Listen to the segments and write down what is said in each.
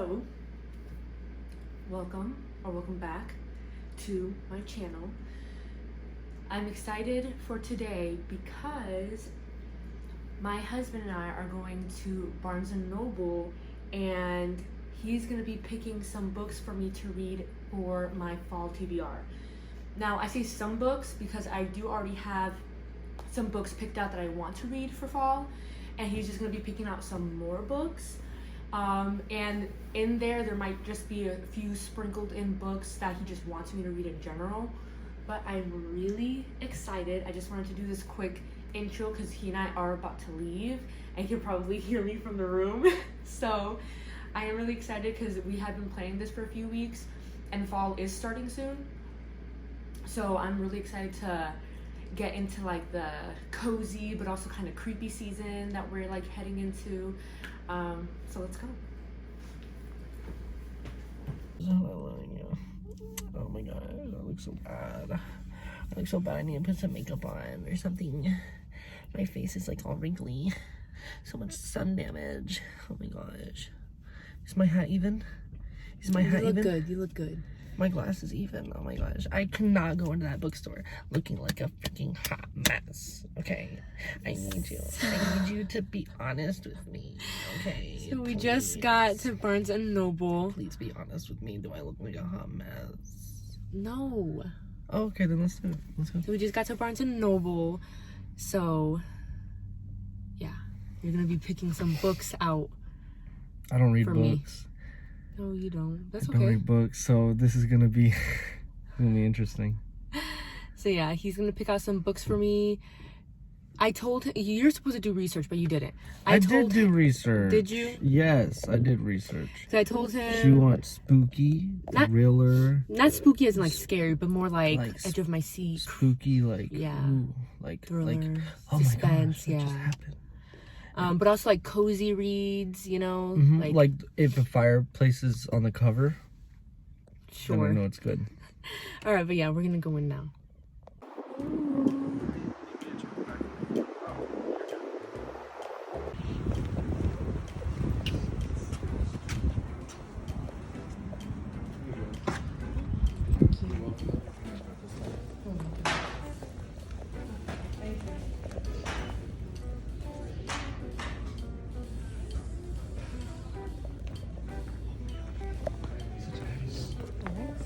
So, welcome back to my channel. I'm excited for today because my husband and I are going to Barnes & Noble and he's going to be picking some books for me to read for my Fall TBR. Now, I say some books because I do already have some books picked out that I want to read for fall, and he's just going to be picking out some more books. And in there might just be a few sprinkled in books that he just wants me to read in general. But I'm really excited. I just wanted to do this quick intro because he and I are about to leave and you can probably hear me from the room. So I am really excited because we have been playing this for a few weeks and fall is starting soon. So I'm really excited to get into like the cozy but also kind of creepy season that we're like heading into. So let's go. Oh my gosh, I look so bad. I look so bad. I need to put some makeup on or something. My face is like all wrinkly. So much sun damage. Oh my gosh. Is my hat even? Is my hat even? You look good. My glass is even. Oh my gosh. I cannot go into that bookstore looking like a freaking hot mess. Okay. I need you to be honest with me. Okay. So we just got to Barnes & Noble. Please be honest with me. Do I look like a hot mess? No. Oh, okay, then let's do it. Let's go. So we just got to Barnes & Noble. So, yeah. You're going to be picking some books out. I don't read for books. Me. No, you don't. That's I don't read books, so this is gonna be interesting. So yeah, he's gonna pick out some books for me. I told him you're supposed to do research, but you didn't. I did do research. Did you? Yes, I did research. So I told him she wants spooky, thriller. Not spooky as in like scary, but more like edge of my seat. Spooky, like yeah, ooh, like thriller, oh suspense. My gosh, yeah. What just happened? But also like cozy reads, you know, like if a fireplace is on the cover. Sure. Then I know it's good. All right, but yeah, we're gonna go in now.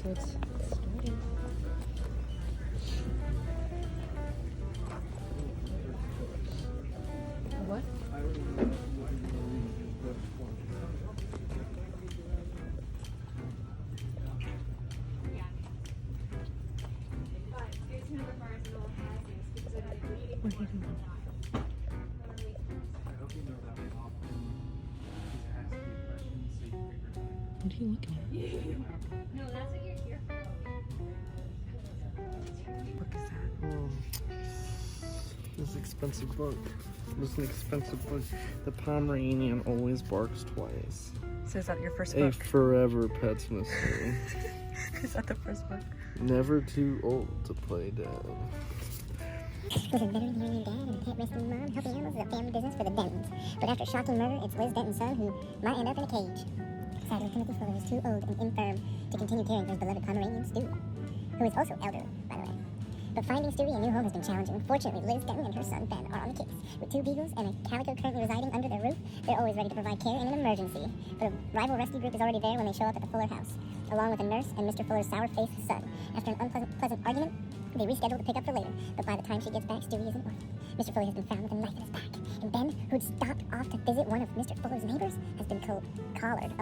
So it's starting. What? What are you doing? What are you looking at? No, that's what you're here for. What is that? Oh, this is an expensive book. This is an expensive book. The Pomeranian always barks twice. So is that your first A book? forever pet's mystery. Is that the first book? Never too old to play dead. With a veterinarian dad and a pet rescue mom, helping animals is a family business for the Dentons. But after a shocking murder, it's Liz Denton's son who might end up in a cage. Sadly, Timothy Fuller is too old and infirm to continue caring for his beloved Pomeranian Stewie, who is also elderly, by the way. But finding Stewie a new home has been challenging. Fortunately, Liz Denton and her son Ben are on the case. With 2 beagles and a calico currently residing under their roof, they're always ready to provide care in an emergency. But a rival rescue group is already there when they show up at the Fuller house, along with a nurse and Mr. Fuller's sour-faced son. After an unpleasant argument, they reschedule the pickup for later, but by the time she gets back, Stewie is an orphan. Mr. Fuller has been found with a knife in his back, and Ben, who'd stopped off to visit one of Mr. Fuller's neighbors, has been collared. Collared.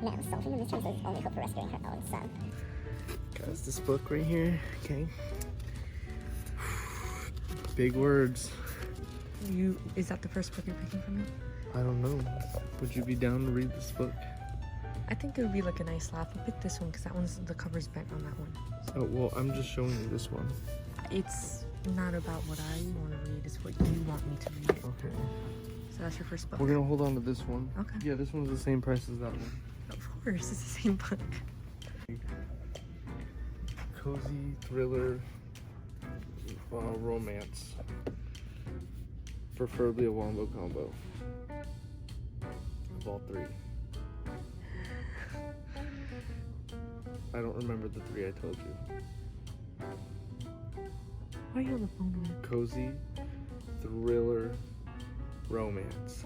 Now, solving the mystery is Liz's only hope for rescuing her own son. Guys, this book right here, okay? Big words. Is that the first book you're picking for me? I don't know. Would you be down to read this book? I think it would be like a nice laugh. I'll pick this one because the cover's bent on that one. Oh, well, I'm just showing you this one. It's not about what I want to read, it's what you want me to read. Okay. So that's your first book? We're gonna hold on to this one. Okay. Yeah, this one's the same price as that one. Of course, it's the same book. Cozy thriller, romance. Preferably a wombo combo. Of all 3. I don't remember the 3 I told you. Why are you on the phone with? Cozy, thriller, romance,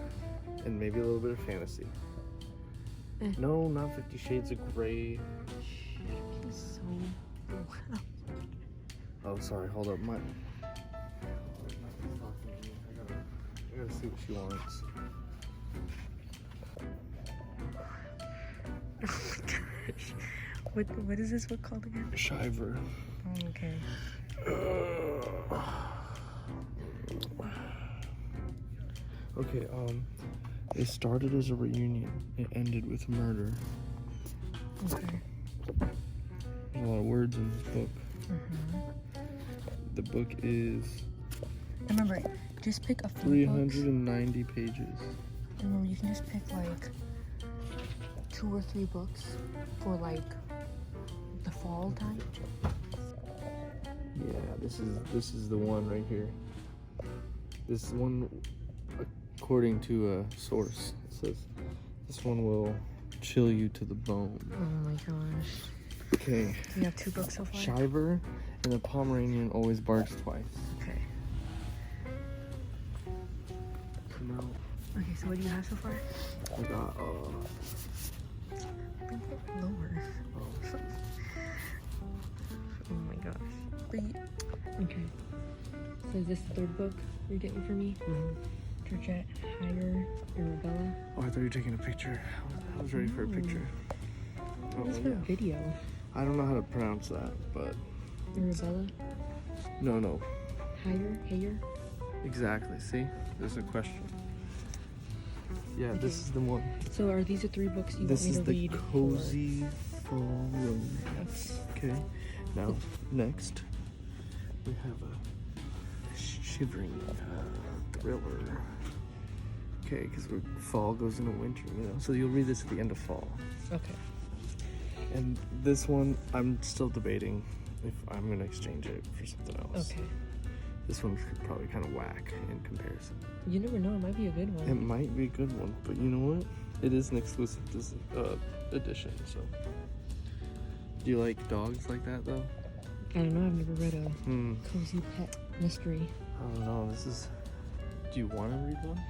and maybe a little bit of fantasy. No, not 50 Shades of Grey. He's so loud. Oh, sorry. Hold up. I gotta see what she wants. Oh my gosh. What is this book called again? Shiver. Oh, okay. Okay, it started as a reunion. It ended with murder. Okay. There's a lot of words in this book. The book is Remember, just pick a few 390 pages. Remember, you can just pick like 2 or 3 books for like the fall time. Yeah, this is the one right here. This one, according to a source, it says this one will chill you to the bone. Oh my gosh. Okay. Do you have 2 books so far? Shiver and the Pomeranian always barks twice. Okay. No. Okay, so what do you have so far? I got Lower. oh, Oh my gosh. Okay. So is this the 3rd book you're getting for me? Georgette, Higher, Arabella. oh, I thought you were taking a picture. I was ready for a picture. Oh, This is for a video. I don't know how to pronounce that, but Arabella, no. Higher. Exactly. See, there's a question. Yeah, this is the one. So are these the 3 books you This want is me to the read? cozy fall romance. Okay. Now, next, we have a shivering thriller. Okay, because fall goes into winter, you know. So you'll read this at the end of fall. Okay. And this one, I'm still debating if I'm gonna exchange it for something else. Okay. This one's probably kind of whack in comparison. You never know. It might be a good one. It might be a good one, but you know what? It is an exclusive edition, so. Do you like dogs like that, though? I don't know. I've never read a cozy pet mystery. I don't know. This is. Do you want to read one?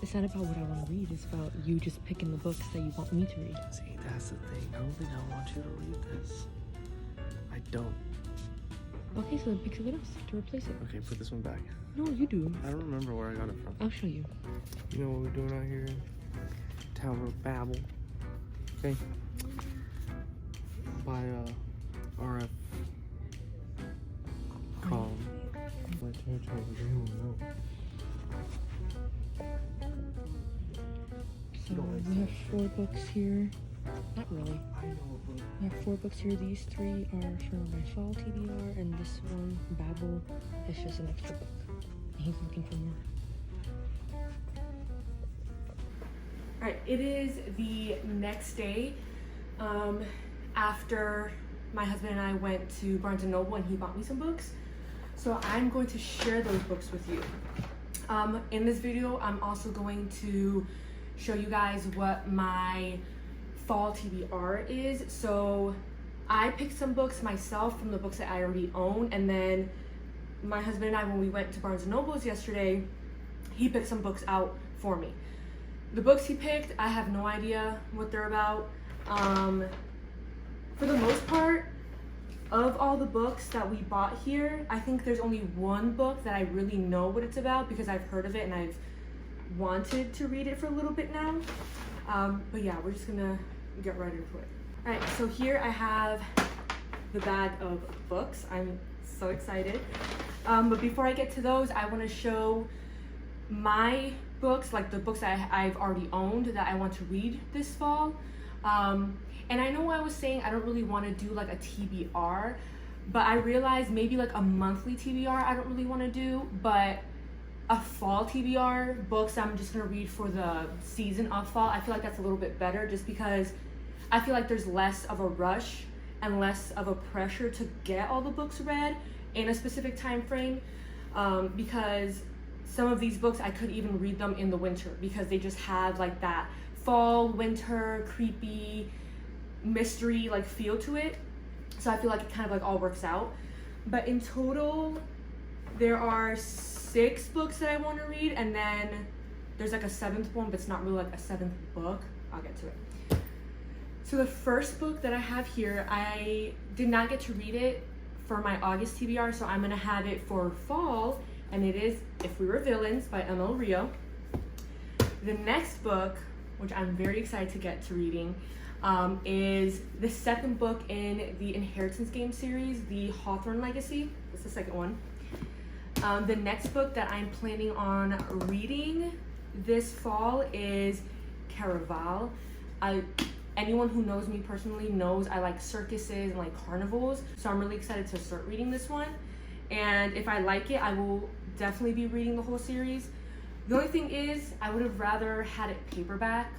It's not about what I want to read. It's about you just picking the books that you want me to read. See, that's the thing. I don't think I want you to read this. I don't. Okay, so then pick something else to replace it. Okay, put this one back. No, you do. I don't remember where I got it from. I'll show you. You know what we're doing out here? Town of Babel. Okay. By RF. Calm. So we have 4 books here. Not really. I know, but We have 4 books here. These 3 are for my fall TBR, and this one, Babel, is just an extra book. He's looking for more. Alright, it is the next day after my husband and I went to Barnes & Noble and he bought me some books. So I'm going to share those books with you. In this video, I'm also going to show you guys what my fall TBR is. So I picked some books myself from the books that I already own, and then my husband and I, when we went to Barnes & Noble's yesterday, he picked some books out for me. The books he picked, I have no idea what they're about. For the most part, of all the books that we bought here, I think there's only one book that I really know what it's about because I've heard of it and I've wanted to read it for a little bit now. But yeah, we're just gonna get right into it. All right, so here I have the bag of books. I'm so excited. But before I get to those, I want to show my books, like the books that I've already owned that I want to read this fall. And I know I was saying I don't really want to do like a TBR, but I realized maybe like a monthly TBR I don't really want to do, but a fall TBR, books I'm just gonna read for the season of fall, I feel like that's a little bit better just because I feel like there's less of a rush and less of a pressure to get all the books read in a specific time frame, because some of these books I could even read them in the winter because they just have like that fall, winter, creepy, mystery like feel to it. So I feel like it kind of like all works out. But in total, there are 6 books that I want to read, and then there's like a 7th one, but it's not really like a 7th book. I'll get to it. So the first book that I have here, I did not get to read it for my August TBR, so I'm gonna have it for fall, and it is If We Were Villains by LaRue. The next book, which I'm very excited to get to reading, is the 2nd book in the Inheritance game series, The Hawthorne Legacy. That's the 2nd one. The next book that I'm planning on reading this fall is Caraval. Anyone who knows me personally knows I like circuses and like carnivals, so I'm really excited to start reading this one. And if I like it, I will definitely be reading the whole series. The only thing is, I would have rather had it paperback,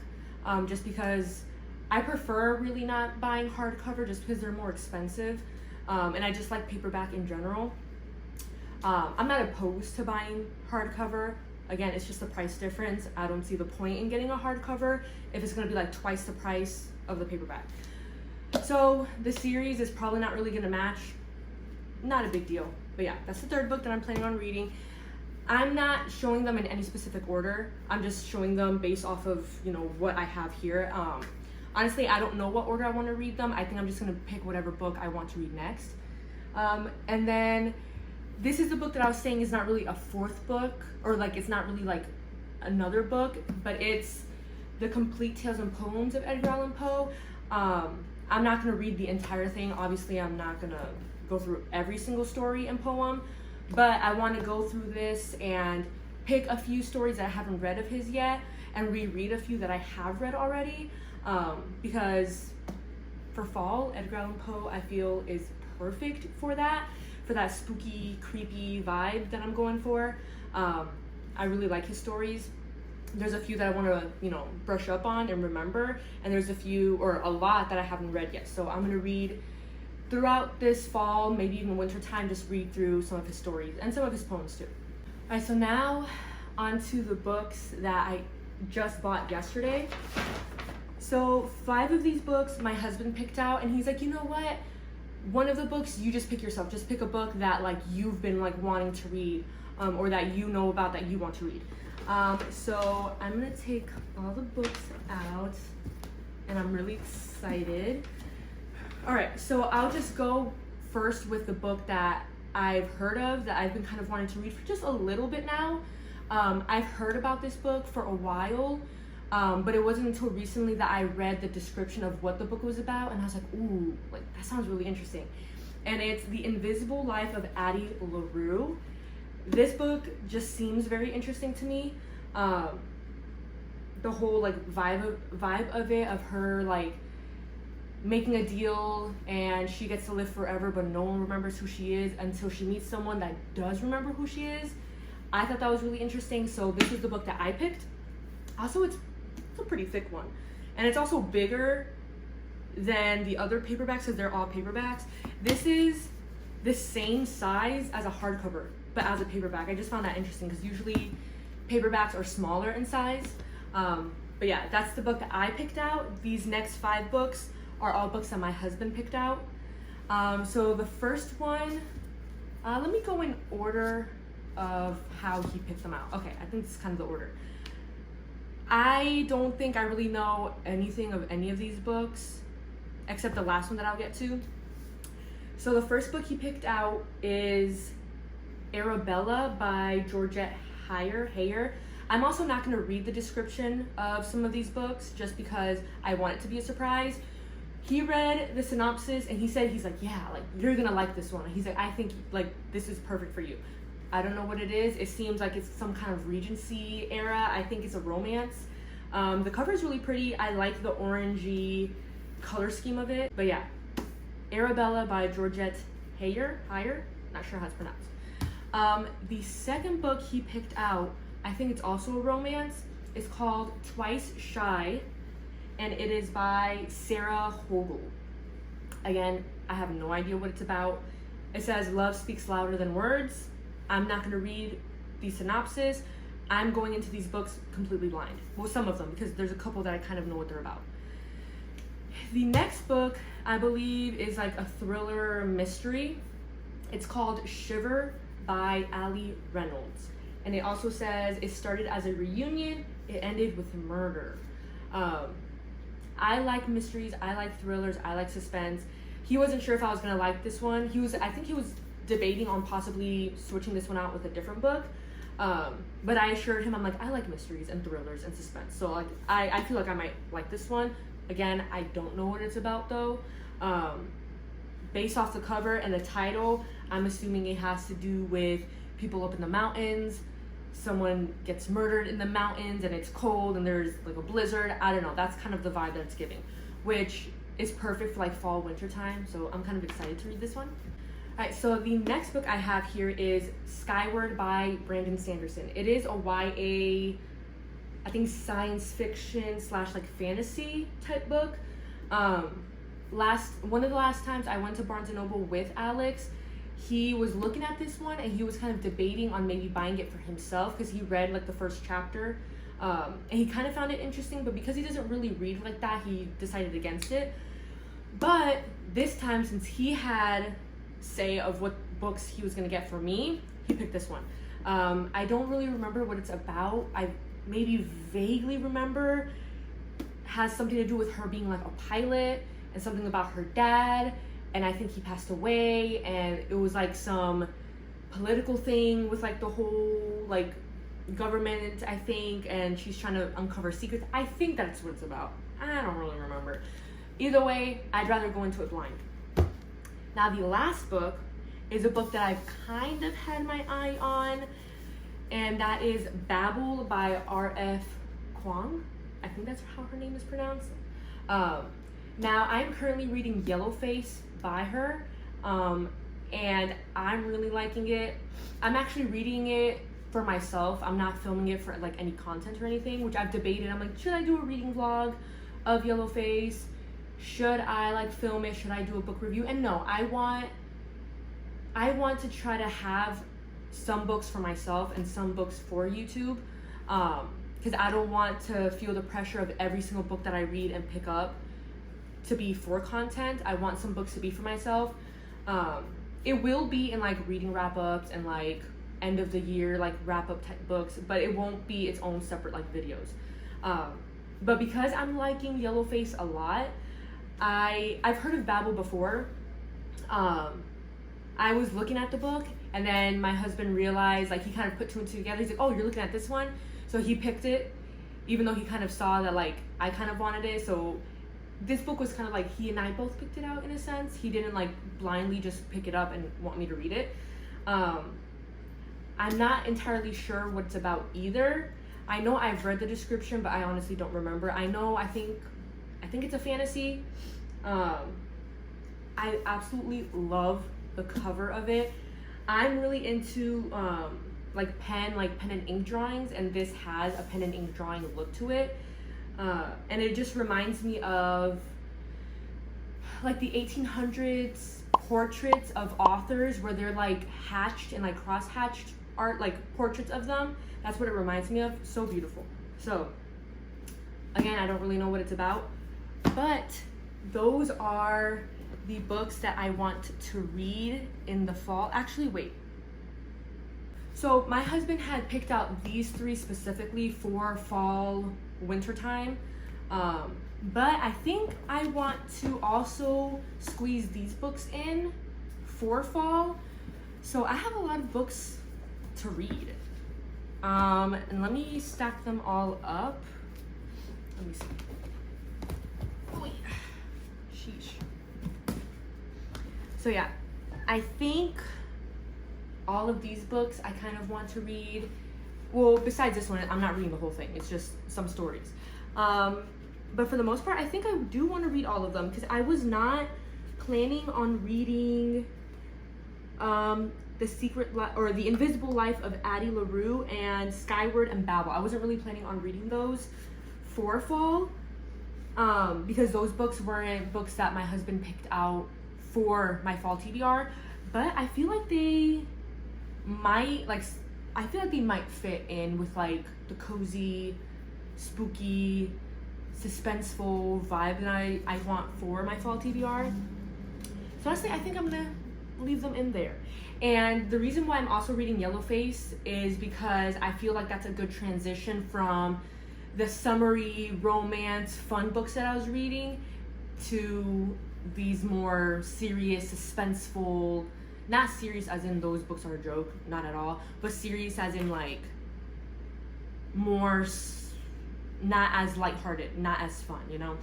just because I prefer really not buying hardcover just because they're more expensive, and I just like paperback in general. I'm not opposed to buying hardcover. Again, it's just the price difference. I don't see the point in getting a hardcover if it's gonna be like twice the price of the paperback. So the series is probably not really gonna match. Not a big deal. But yeah, that's the 3rd book that I'm planning on reading. I'm not showing them in any specific order. I'm just showing them based off of, you know, what I have here. Honestly, I don't know what order I want to read them. I think I'm just gonna pick whatever book I want to read next. And then this is the book that I was saying is not really a 4th book, or like it's not really like another book, but it's The Complete Tales and Poems of Edgar Allan Poe. I'm not gonna read the entire thing. Obviously, I'm not gonna go through every single story and poem, but I want to go through this and pick a few stories that I haven't read of his yet and reread a few that I have read already, because for fall, Edgar Allan Poe I feel is perfect for that spooky, creepy vibe that I'm going for. I really like his stories. There's a few that I want to, you know, brush up on and remember, and there's a few, or a lot, that I haven't read yet. So I'm gonna read throughout this fall, maybe even winter time, just read through some of his stories and some of his poems too. All right, so now on to the books that I just bought yesterday. So 5 of these books my husband picked out, and he's like, you know what? One of the books you just pick yourself. Just pick a book that like you've been like wanting to read, or that you know about that you want to read. So I'm gonna take all the books out, and I'm really excited. All right, so I'll just go first with the book that I've heard of, that I've been kind of wanting to read for just a little bit now. I've heard about this book for a while, but it wasn't until recently that I read the description of what the book was about, and I was like, ooh, like that sounds really interesting. And it's The Invisible Life of Addie LaRue. This book just seems very interesting to me. The whole like vibe of it, of her like making a deal and she gets to live forever, but no one remembers who she is until she meets someone that does remember who she is. I thought that was really interesting, so this is the book that I picked. Also, it's a pretty thick one, and it's also bigger than the other paperbacks because they're all paperbacks. This is the same size as a hardcover, but as a paperback. I just found that interesting because usually paperbacks are smaller in size. But yeah, that's the book that I picked out. These next 5 books are all books that my husband picked out. So the first one, let me go in order of how he picked them out. Okay, I think this is kind of the order. I don't think I really know anything of any of these books, except the last one that I'll get to. So the first book he picked out is Arabella by Georgette Heyer. I'm also not going to read the description of some of these books just because I want it to be a surprise. He read the synopsis and he said, he's like, yeah, like you're going to like this one. He's like, I think like this is perfect for you. I don't know what it is. It seems like it's some kind of Regency era. I think it's a romance. The cover is really pretty. I like the orangey color scheme of it. But yeah, Arabella by Georgette Heyer. Not sure how it's pronounced. The second book he picked out, I think it's also a romance. It's called Twice Shy, and it is by Sarah Hogel. Again, I have no idea what it's about. It says love speaks louder than words. I'm not going to read the synopsis. I'm going into these books completely blind. Well, some of them, because there's a couple that I kind of know what they're about. The next book, I believe, is like a thriller mystery. It's called Shiver by Ali Reynolds. And it also says it started as a reunion, it ended with murder. I like mysteries, I like thrillers, I like suspense. He wasn't sure if I was gonna like this one. I think he was debating on possibly switching this one out with a different book. But I assured him, I'm like, I like mysteries and thrillers and suspense. So like, I feel like I might like this one. Again, I don't know what it's about though. Based off the cover and the title, I'm assuming it has to do with people up in the mountains. Someone gets murdered in the mountains and it's cold and there's like a blizzard. I don't know. That's kind of the vibe that it's giving, which is perfect for like fall, winter time. So I'm kind of excited to read this one. All right, so the next book I have here is Skyward by Brandon Sanderson. It is a YA, I think science fiction / like fantasy type book. One of the last times I went to Barnes & Noble with Alex, he was looking at this one and he was kind of debating on maybe buying it for himself because he read like the first chapter. And he kind of found it interesting, but because he doesn't really read like that, he decided against it. But this time, since he had say of what books he was going to get for me, he picked this one. I don't really remember what it's about. I maybe vaguely remember has something to do with her being like a pilot and something about her dad, and I think he passed away, and it was like some political thing with like the whole like government, I think, and she's trying to uncover secrets. I think that's what it's about. I don't really remember. Either way, I'd rather go into it blind. Now the last book is a book that I've kind of had my eye on, and that is Babel by R.F. Kuang. I think that's how her name is pronounced. Now I'm currently reading Yellowface by her, and I'm really liking it. I'm actually reading it for myself. I'm not filming it for like any content or anything, which I've debated. I'm like, should I do a reading vlog of Yellowface? Should I like film it? Should I do a book review? And no, I want to try to have some books for myself and some books for YouTube, because I don't want to feel the pressure of every single book that I read and pick up to be for content. I want some books to be for myself. It will be in like reading wrap-ups and like end of the year like wrap-up type books, but it won't be its own separate like videos. But because I'm liking Yellowface a lot, I've heard of Babel before. I was looking at the book, and then my husband realized, like, he kind of put two and two together. He's like, oh, you're looking at this one? So he picked it, even though he kind of saw that, like, I kind of wanted it. So this book was kind of like he and I both picked it out in a sense. He didn't, like, blindly just pick it up and want me to read it. I'm not entirely sure what it's about either. I know I've read the description, but I honestly don't remember. I think it's a fantasy. I absolutely love the cover of it. I'm really into like pen and ink drawings, and this has a pen and ink drawing look to it. And it just reminds me of like the 1800s portraits of authors where they're like hatched and like cross-hatched art, like portraits of them. That's what it reminds me of. So beautiful. So again, I don't really know what it's about, but those are the books that I want to read in the fall. Actually, wait. So my husband had picked out these three specifically for fall, winter time. But I think I want to also squeeze these books in for fall. So I have a lot of books to read. And let me stack them all up. Let me see. Oh, wait. Sheesh. So yeah, I think all of these books I kind of want to read. Well, besides this one, I'm not reading the whole thing. It's just some stories. But for the most part, I think I do want to read all of them, because I was not planning on reading The Invisible Life of Addie, LaRue, and Skyward and Babel. I wasn't really planning on reading those for fall, because those books weren't books that my husband picked out for my fall TBR. But I feel like they might, like, I feel like they might fit in with like the cozy, spooky, suspenseful vibe that I want for my fall TBR. So honestly, I think I'm gonna leave them in there. And the reason why I'm also reading Yellowface is because I feel like that's a good transition from the summery romance fun books that I was reading to these more serious, suspenseful, not serious as in those books are a joke, not at all, but serious as in like more not as lighthearted, not as fun, you know.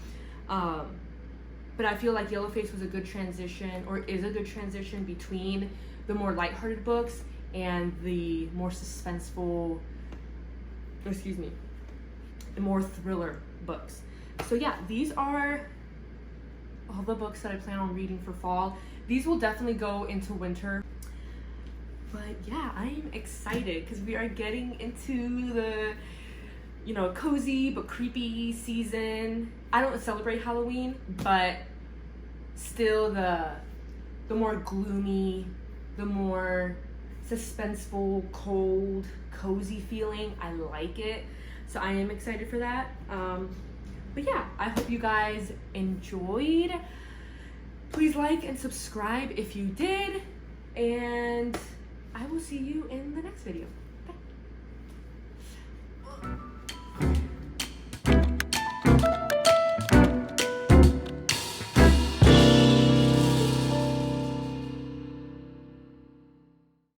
But I feel like Yellowface was a good transition, or is a good transition between the more lighthearted books and the more suspenseful, the more thriller books. So yeah, these are all the books that I plan on reading for fall. These will definitely go into winter. But yeah, I'm excited because we are getting into the, you know, cozy but creepy season. I don't celebrate Halloween, but still the more gloomy, the more suspenseful, cold, cozy feeling, I like it. So I am excited for that. But yeah, I hope you guys enjoyed. Please like and subscribe if you did, and I will see you in the next video.